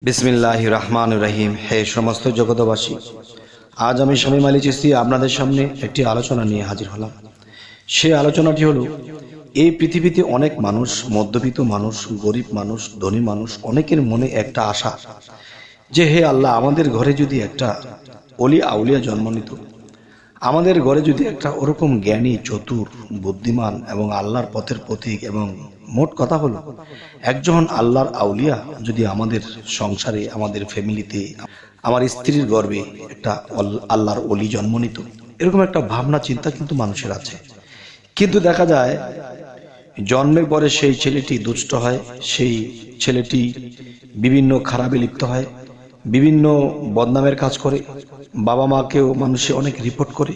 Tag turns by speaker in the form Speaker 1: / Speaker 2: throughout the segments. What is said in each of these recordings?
Speaker 1: বিসমিল্লাহির রহমানির রহিম। হে সমস্ত জগতবাসী, আজ আমি শামীম আলী চিশতি আপনাদের সামনে একটি আলোচনা নিয়ে হাজির হলাম। সেই আলোচনাটি হলো, এই পৃথিবীতে অনেক মানুষ, মধ্যবিত্ত মানুষ, গরিব মানুষ, ধনী মানুষ, অনেকের মনে একটা আশা যে হে আল্লাহ, আমাদের ঘরে যদি একটা অলি আউলিয়া জন্ম নিত, আমাদের ঘরে যদি একটা ওরকম জ্ঞানী, চতুর, বুদ্ধিমান এবং আল্লাহর পথের পথিক এবং মোট কথা হলো একজন আল্লাহর আউলিয়া যদি আমাদের সংসারে, আমাদের ফ্যামিলিতে, আমার স্ত্রীর গর্ভে একটা আল্লাহর অলি জন্ম নিত, এরকম একটা ভাবনা চিন্তা কিন্তু মানুষের আছে। কিন্তু দেখা যায় জন্মের পরে সেই ছেলেটি দুষ্ট হয়, সেই ছেলেটি বিভিন্ন খারাপে লিপ্ত হয়, বিভিন্ন বদনামের কাজ করে, বাবা মাকেও মানুষে অনেক রিপোর্ট করে।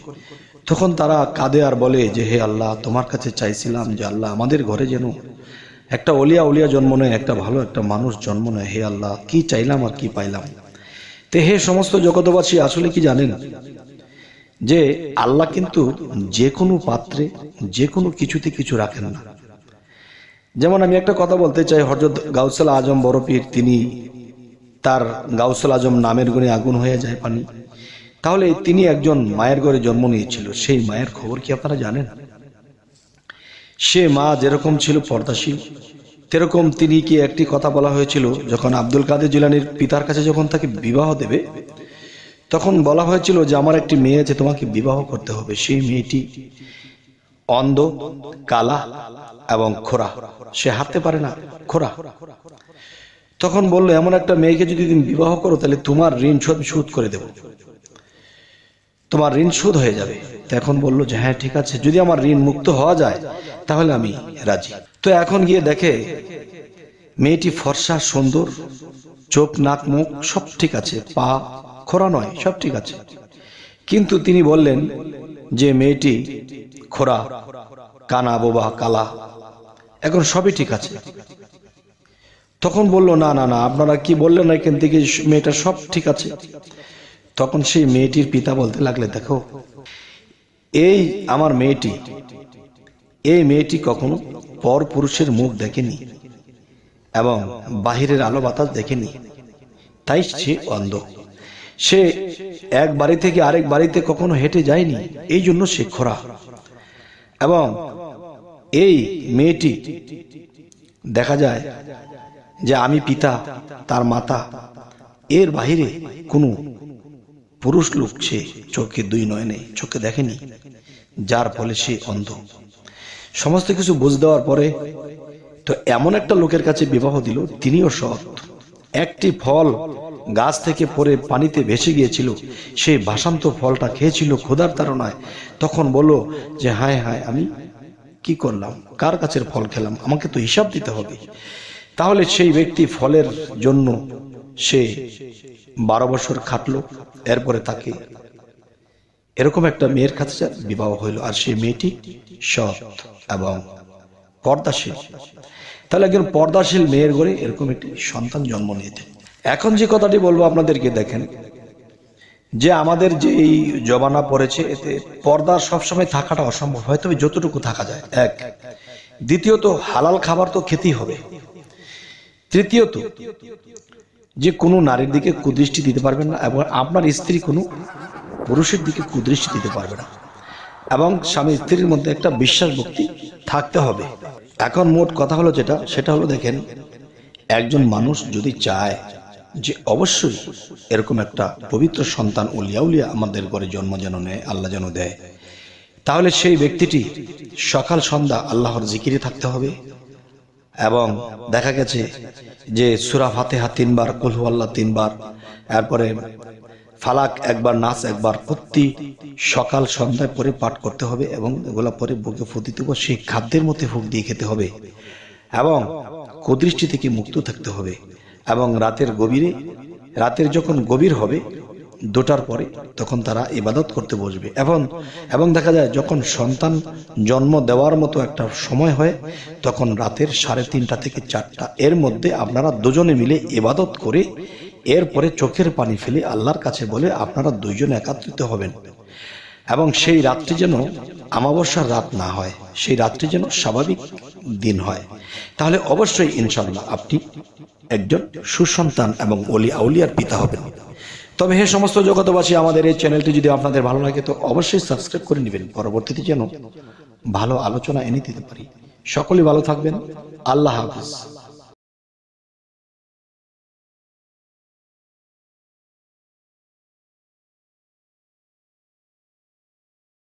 Speaker 1: তখন তারা কাঁদে আর বলে যে হে আল্লাহ, তোমার কাছে চাইছিলাম যে আল্লাহ, আমাদের ঘরে যেন একটা অলিয়া উলিয়া জন্ম নেয়, একটা ভালো একটা মানুষ জন্ম নেয়। হে আল্লাহ, কি চাইলাম আর কি পাইলাম। তে হে সমস্ত জগতবাসী, আসলে কি জানেন যে আল্লাহ কিন্তু যে কোনো পাত্রে, যে কোনো কিছুতে কিছু রাখেন না। যেমন আমি একটা কথা বলতে চাই, হযরত গাউসুল আজম বড় পীর, তিনি তার গাউসুল আজম নামের গুণে আগুন হয়ে যায় পানি। তাহলে তিনি একজন মায়ের ঘরে জন্ম নিয়েছিল, সেই মায়ের খবর কি আপনারা জানেন? সে মা যেরকম ছিল পর্দাশীল, তেরকম তিনি কি একটি কথা বলা হয়েছিল, যখন আব্দুল কাদের জিলানীর পিতার কাছে যখন তাকে বিবাহ দেবে, তখন বলা হয়েছিল যে আমার একটি মেয়ে আছে, তোমাকে বিবাহ করতে হবে। সেই মেয়েটি অন্ধ, কালা এবং খোরা, সে হাঁটতে পারে না, খোরা। তখন বললো, এমন একটা মেয়েকে যদি তুমি বিবাহ করো, তাহলে তোমার ঋণ শোধ করে দেব, তোমার ঋণ শোধ হয়ে যাবে। এখন বললো যে হ্যাঁ ঠিক আছে, যদি আমার ঋণ মুক্ত হওয়া যায় তাহলে আমি রাজি। তো এখন গিয়ে দেখে মেয়েটি ফর্সা, সুন্দর, চোখ, নাক, মুখ সব ঠিক আছে, পা খোরা নয়, সব ঠিক আছে। কিন্তু তিনি বললেন যে মেয়েটি খোরা, কানা, বোবা, কালা, এখন সবই ঠিক আছে। তখন বললো না না না, আপনারা কি বললেন, এখান থেকে মেয়েটা সব ঠিক আছে। তখন সেই মেয়েটির পিতা বলতে লাগলে, দেখো, এই আমার মেয়েটি, এই মেয়েটি কখনো পর পুরুষের মুখ দেখেনি এবং বাহিরের আলো বাতাস দেখেনি, তাই সে অন্ধ। সে এক বাড়ি থেকে আরেক বাড়িতে কখনো হেঁটে যায়নি, এই জন্য সে খোরা। এবং এই মেয়েটি দেখা যায় যে আমি পিতা, তার মাতা, এর বাহিরে কোনো পুরুষ লোক সে চোখে, দুই নয়নে চোখে দেখেনি, যার ফলে সে অন্ধ। সমস্ত কিছু বুঝ দেওয়ার পরে তো এমন একটা লোকের কাছে বিবাহ দিল, তিনিও সৎ। একটি ফল গাছ থেকে পড়ে পানিতে ভেসে গিয়েছিল, সেই ভাসান্ত ফলটা খেয়েছিল ক্ষুধার তাড়নায়। তখন বলল যে হায় হায়, আমি কি করলাম, কার গাছের ফল খেলাম, আমাকে তো হিসাব দিতে হবে। তাহলে সেই ব্যক্তি ফলের জন্য সে 12 বছর খাটলো। এরপরে তাকে এরকম একটা মেয়ের কাছে বিবাহ হইল, আর সেই মেয়েটি সৎ এবং পর্দাশীল। তাহলে একজন পর্দাশীল মেয়ের ঘরে এরকম একটি সন্তান জন্ম নিয়েছে। এখন যে কথাটি বলবো আপনাদেরকে, দেখেন যে আমাদের যে এই জমানা পড়েছে, এতে পর্দা সবসময় থাকাটা অসম্ভব হয়, তবে যতটুকু থাকা যায়। এক, দ্বিতীয়ত হালাল খাবার তো খেতেই হবে। তৃতীয়ত যে কোনো নারীর দিকে কুদৃষ্টি দিতে পারবেন না, এবং আপনার স্ত্রী কোনো পুরুষের দিকে কুদৃষ্টি দিতে পারবে না, এবং স্বামী স্ত্রীর মধ্যে একটা বিশ্বাস ভক্তি থাকতে হবে। এখন মোট কথা হলো যেটা, সেটা হলো, দেখেন, একজন মানুষ যদি চায় যে অবশ্যই এরকম একটা পবিত্র সন্তান উলিয়া উলিয়া আমাদের ঘরে জন্ম যেন নেয়, আল্লাহ যেন দেয়, তাহলে সেই ব্যক্তিটি সকাল সন্ধ্যা আল্লাহর জিকিরে থাকতে হবে। এবং দেখা গেছে যে সূরা ফাতিহা 3 বার, কুল হুয়াল্লাহ 3 বার, এরপরে ফালাক একবার, নাস একবার, প্রতি সকাল সন্ধ্যায় পরে পাঠ করতে হবে। এবং এগুলা পরে বুকে ফুঁ দিতে হবে, সেই খাদ্যের মধ্যে ফুঁক দিয়ে খেতে হবে, এবং কুদৃষ্টি থেকে মুক্ত থাকতে হবে। এবং রাতের যখন গভীর হবে 2টার পরে, তখন তারা ইবাদত করতে বসবে। এবং দেখা যায় যখন সন্তান জন্ম দেওয়ার মতো একটা সময় হয়, তখন রাতের 3:30 থেকে 4টা, এর মধ্যে আপনারা দুজনে মিলে ইবাদত করে এরপরে চোখের পানি ফেলে আল্লাহর কাছে বলে আপনারা দুইজনে একত্রিত হবেন। এবং সেই রাত্রি যেন আমাবস্যার রাত না হয়, সেই রাত্রি যেন স্বাভাবিক দিন হয়। তাহলে অবশ্যই ইনশাআল্লাহ আপনি একজন সুসন্তান এবং ওলি আউলিয়ার পিতা হবেন। তবে হে সমস্ত জগতবাসী, আমাদের এই চ্যানেলটি যদি আপনাদের ভালো লাগে তো অবশ্যই সাবস্ক্রাইব করে নেবেন, পরবর্তীতে যেন ভালো আলোচনা এনে দিতে পারি। সকলেই ভালো থাকবেন। আল্লাহ হাফেজ।